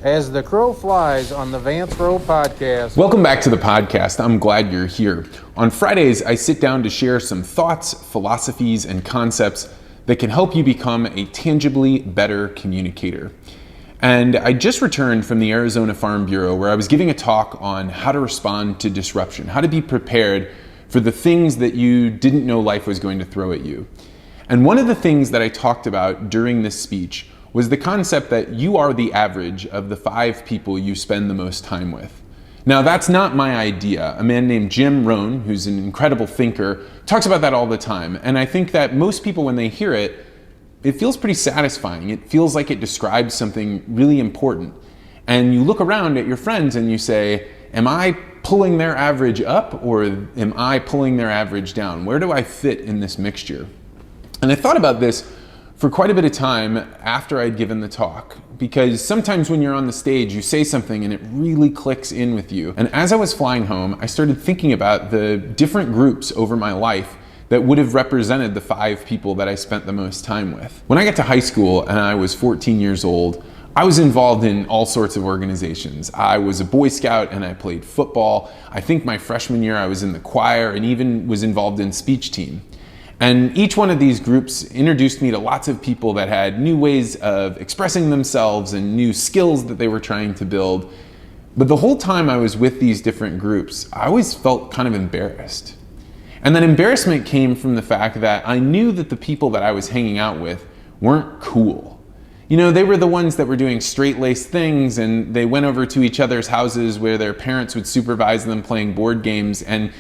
As the crow flies on the Vance Crowe podcast. Welcome back to the podcast. I'm glad you're here. On Fridays, I sit down to share some thoughts, philosophies, and concepts that can help you become a tangibly better communicator. And I just returned from the Arizona Farm Bureau where I was giving a talk on how to respond to disruption, how to be prepared for the things that you didn't know life was going to throw at you. And one of the things that I talked about during this speech was the concept that you are the average of the 5 people you spend the most time with. Now, that's not my idea. A man named Jim Rohn, who's an incredible thinker, talks about that all the time. And I think that most people, when they hear it, it feels pretty satisfying. It feels like it describes something really important. And you look around at your friends and you say, am I pulling their average up or am I pulling their average down? Where do I fit in this mixture? And I thought about this for quite a bit of time after I'd given the talk, because sometimes when you're on the stage, you say something and it really clicks in with you. And as I was flying home, I started thinking about the different groups over my life that would have represented the 5 people that I spent the most time with. When I got to high school and I was 14 years old, I was involved in all sorts of organizations. I was a Boy Scout and I played football. I think my freshman year I was in the choir and even was involved in speech team. And each one of these groups introduced me to lots of people that had new ways of expressing themselves and new skills that they were trying to build. But the whole time I was with these different groups, I always felt kind of embarrassed. And that embarrassment came from the fact that I knew that the people that I was hanging out with weren't cool. You know, they were the ones that were doing straight-laced things and they went over to each other's houses where their parents would supervise them playing board games. And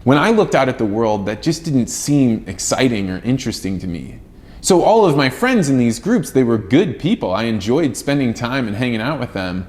when I looked out at the world, that just didn't seem exciting or interesting to me. So all of my friends in these groups, they were good people. I enjoyed spending time and hanging out with them,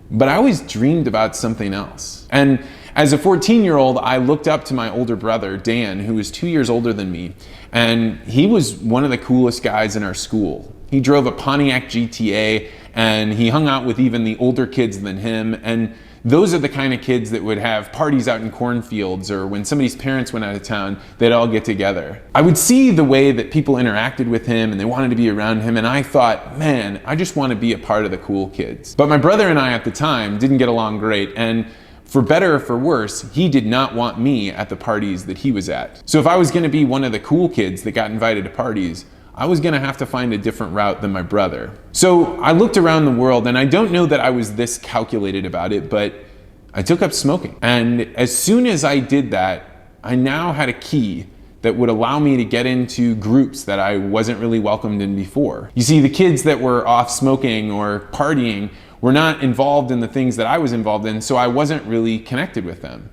but I always dreamed about something else. And as a 14-year-old, I looked up to my older brother, Dan, who was 2 years older than me, and he was one of the coolest guys in our school. He drove a Pontiac GTA, and he hung out with even the older kids than him, and those are the kind of kids that would have parties out in cornfields, or when somebody's parents went out of town, they'd all get together. I would see the way that people interacted with him and they wanted to be around him, and I thought, man, I just want to be a part of the cool kids. But my brother and I at the time didn't get along great, and for better or for worse, he did not want me at the parties that he was at. So if I was going to be one of the cool kids that got invited to parties, I was going to have to find a different route than my brother. So I looked around the world, and I don't know that I was this calculated about it, but I took up smoking. And as soon as I did that, I now had a key that would allow me to get into groups that I wasn't really welcomed in before. You see, the kids that were off smoking or partying were not involved in the things that I was involved in, so I wasn't really connected with them.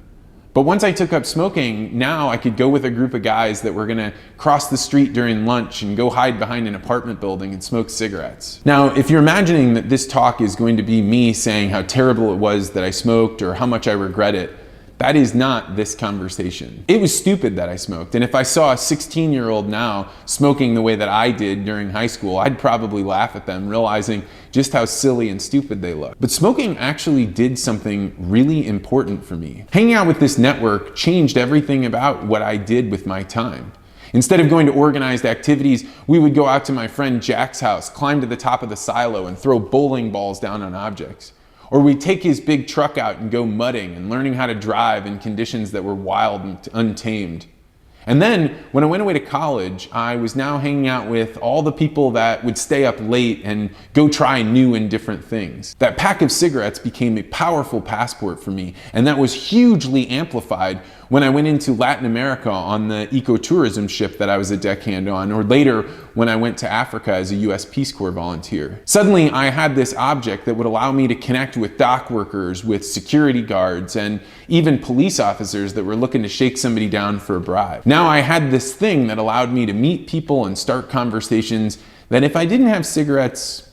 But once I took up smoking, now I could go with a group of guys that were gonna cross the street during lunch and go hide behind an apartment building and smoke cigarettes. Now, if you're imagining that this talk is going to be me saying how terrible it was that I smoked or how much I regret it, that is not this conversation. It was stupid that I smoked, and if I saw a 16-year-old now smoking the way that I did during high school, I'd probably laugh at them, realizing just how silly and stupid they look. But smoking actually did something really important for me. Hanging out with this network changed everything about what I did with my time. Instead of going to organized activities, we would go out to my friend Jack's house, climb to the top of the silo, and throw bowling balls down on objects. Or we'd take his big truck out and go mudding and learning how to drive in conditions that were wild and untamed. And then, when I went away to college, I was now hanging out with all the people that would stay up late and go try new and different things. That pack of cigarettes became a powerful passport for me, and that was hugely amplified when I went into Latin America on the ecotourism ship that I was a deckhand on, or later when I went to Africa as a US Peace Corps volunteer. Suddenly, I had this object that would allow me to connect with dock workers, with security guards, and even police officers that were looking to shake somebody down for a bribe. Now I had this thing that allowed me to meet people and start conversations that if I didn't have cigarettes,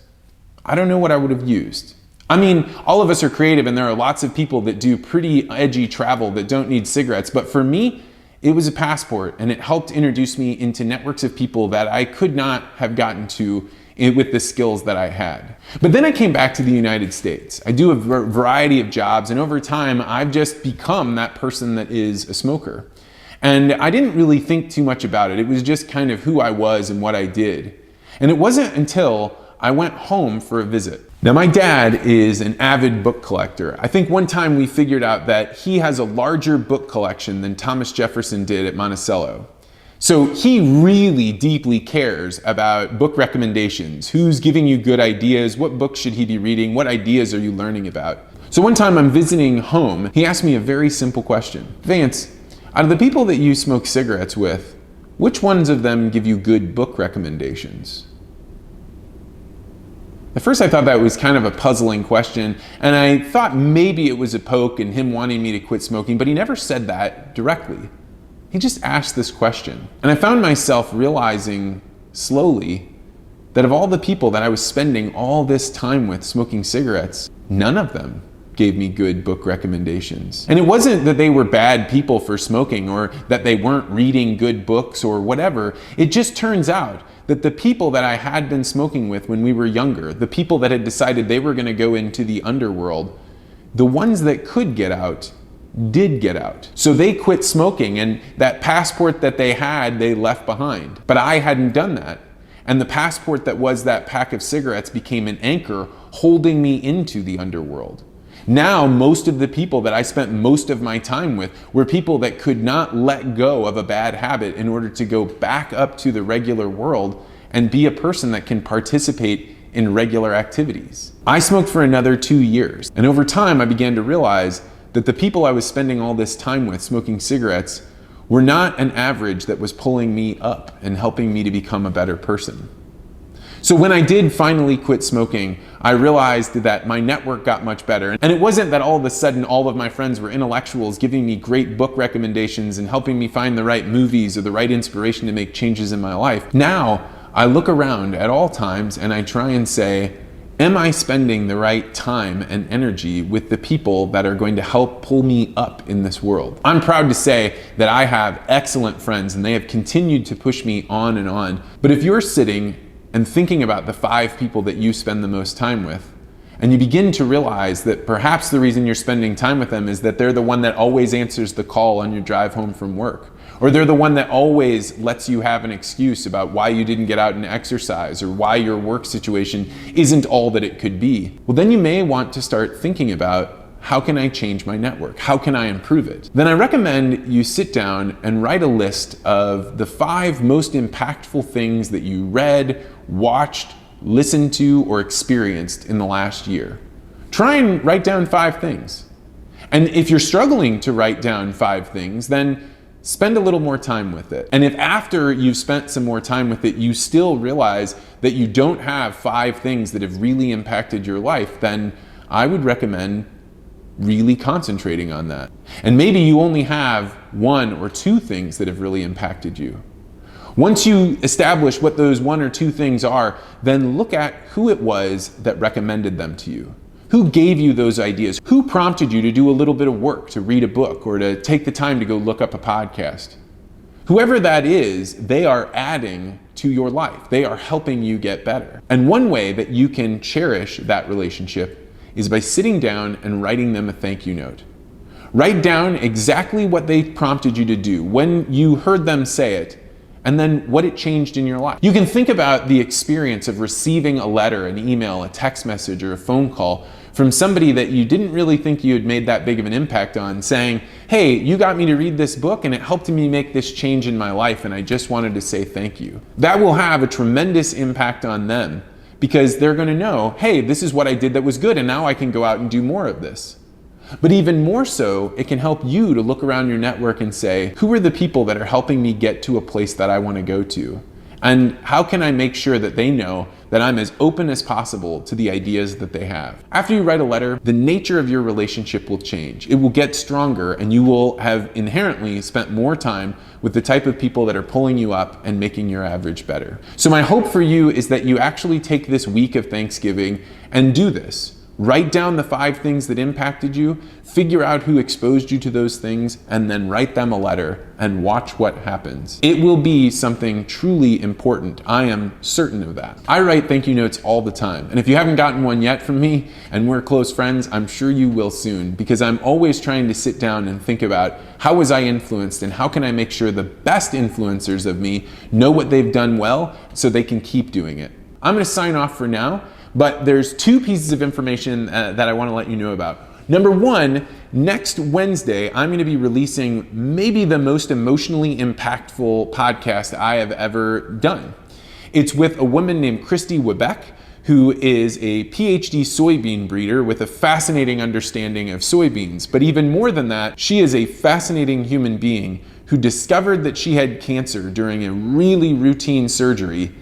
I don't know what I would have used. I mean, all of us are creative and there are lots of people that do pretty edgy travel that don't need cigarettes, but for me, it was a passport and it helped introduce me into networks of people that I could not have gotten to with the skills that I had. But then I came back to the United States. I do a variety of jobs, and over time, I've just become that person that is a smoker. And I didn't really think too much about it. It was just kind of who I was and what I did. And it wasn't until I went home for a visit. Now, my dad is an avid book collector. I think one time we figured out that he has a larger book collection than Thomas Jefferson did at Monticello. So he really deeply cares about book recommendations. Who's giving you good ideas? What books should he be reading? What ideas are you learning about? So one time I'm visiting home, he asked me a very simple question. Vance, out of the people that you smoke cigarettes with, which ones of them give you good book recommendations? At first I thought that was kind of a puzzling question, and I thought maybe it was a poke and him wanting me to quit smoking, but he never said that directly. He just asked this question. And I found myself realizing slowly that of all the people that I was spending all this time with smoking cigarettes, none of them gave me good book recommendations. And it wasn't that they were bad people for smoking or that they weren't reading good books or whatever. It just turns out that the people that I had been smoking with when we were younger, the people that had decided they were going to go into the underworld, the ones that could get out did get out. So they quit smoking, and that passport that they had, they left behind. But I hadn't done that. And the passport that was that pack of cigarettes became an anchor holding me into the underworld. Now, most of the people that I spent most of my time with were people that could not let go of a bad habit in order to go back up to the regular world and be a person that can participate in regular activities. I smoked for another 2 years, and over time I began to realize that the people I was spending all this time with smoking cigarettes were not an average that was pulling me up and helping me to become a better person. So when I did finally quit smoking, I realized that my network got much better. And it wasn't that all of a sudden all of my friends were intellectuals giving me great book recommendations and helping me find the right movies or the right inspiration to make changes in my life. Now, I look around at all times and I try and say, am I spending the right time and energy with the people that are going to help pull me up in this world? I'm proud to say that I have excellent friends and they have continued to push me on and on. But if you're sitting and thinking about the 5 people that you spend the most time with, and you begin to realize that perhaps the reason you're spending time with them is that they're the one that always answers the call on your drive home from work, or they're the one that always lets you have an excuse about why you didn't get out and exercise, or why your work situation isn't all that it could be, well, then you may want to start thinking about, how can I change my network? How can I improve it? Then I recommend you sit down and write a list of the 5 most impactful things that you read, watched, listened to, or experienced in the last year. Try and write down 5 things. And if you're struggling to write down 5 things, then spend a little more time with it. And if after you've spent some more time with it, you still realize that you don't have 5 things that have really impacted your life, then I would recommend really concentrating on that. And maybe you only have 1 or 2 things that have really impacted you. Once you establish what those 1 or 2 things are, then look at who it was that recommended them to you. Who gave you those ideas? Who prompted you to do a little bit of work, to read a book, or to take the time to go look up a podcast? Whoever that is, they are adding to your life. They are helping you get better. And one way that you can cherish that relationship is by sitting down and writing them a thank you note. Write down exactly what they prompted you to do, when you heard them say it, and then what it changed in your life. You can think about the experience of receiving a letter, an email, a text message, or a phone call from somebody that you didn't really think you had made that big of an impact on, saying, hey, you got me to read this book and it helped me make this change in my life and I just wanted to say thank you. That will have a tremendous impact on them, because they're going to know, hey, this is what I did that was good and now I can go out and do more of this. But even more so, it can help you to look around your network and say, who are the people that are helping me get to a place that I want to go to? And how can I make sure that they know that I'm as open as possible to the ideas that they have? After you write a letter, the nature of your relationship will change. It will get stronger and you will have inherently spent more time with the type of people that are pulling you up and making your average better. So my hope for you is that you actually take this week of Thanksgiving and do this. Write down the 5 things that impacted you, figure out who exposed you to those things, and then write them a letter and watch what happens. It will be something truly important. I am certain of that. I write thank you notes all the time. And if you haven't gotten one yet from me and we're close friends, I'm sure you will soon, because I'm always trying to sit down and think about how was I influenced and how can I make sure the best influencers of me know what they've done well so they can keep doing it. I'm going to sign off for now, But there's two pieces of information that I want to let you know about. Number one, next Wednesday, I'm going to be releasing maybe the most emotionally impactful podcast I have ever done. It's with a woman named Christy Webeck, who is a PhD soybean breeder with a fascinating understanding of soybeans. But even more than that, she is a fascinating human being who discovered that she had cancer during a really routine surgery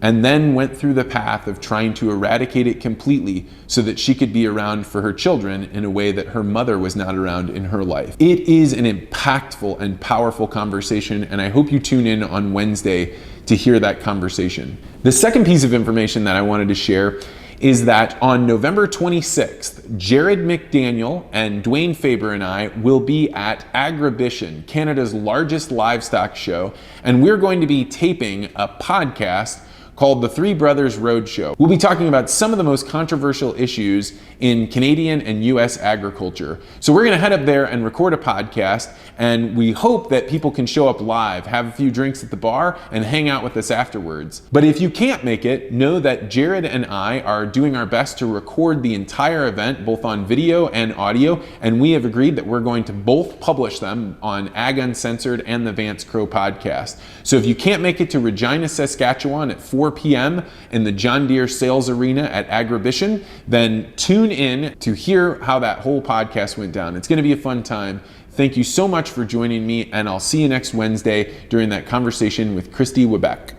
and then went through the path of trying to eradicate it completely so that she could be around for her children in a way that her mother was not around in her life. It is an impactful and powerful conversation, and I hope you tune in on Wednesday to hear that conversation. The second piece of information that I wanted to share is that on November 26th, Jared McDaniel and Dwayne Faber and I will be at Agribition, Canada's largest livestock show, and we're going to be taping a podcast called the Three Brothers Roadshow. We'll be talking about some of the most controversial issues in Canadian and US agriculture. So we're gonna head up there and record a podcast, and we hope that people can show up live, have a few drinks at the bar, and hang out with us afterwards. But if you can't make it, know that Jared and I are doing our best to record the entire event, both on video and audio, and we have agreed that we're going to both publish them on Ag Uncensored and the Vance Crowe podcast. So if you can't make it to Regina, Saskatchewan at 4 p.m. in the John Deere Sales Arena at Agribition, then tune in to hear how that whole podcast went down. It's going to be a fun time. Thank you so much for joining me, and I'll see you next Wednesday during that conversation with Christy Webeck.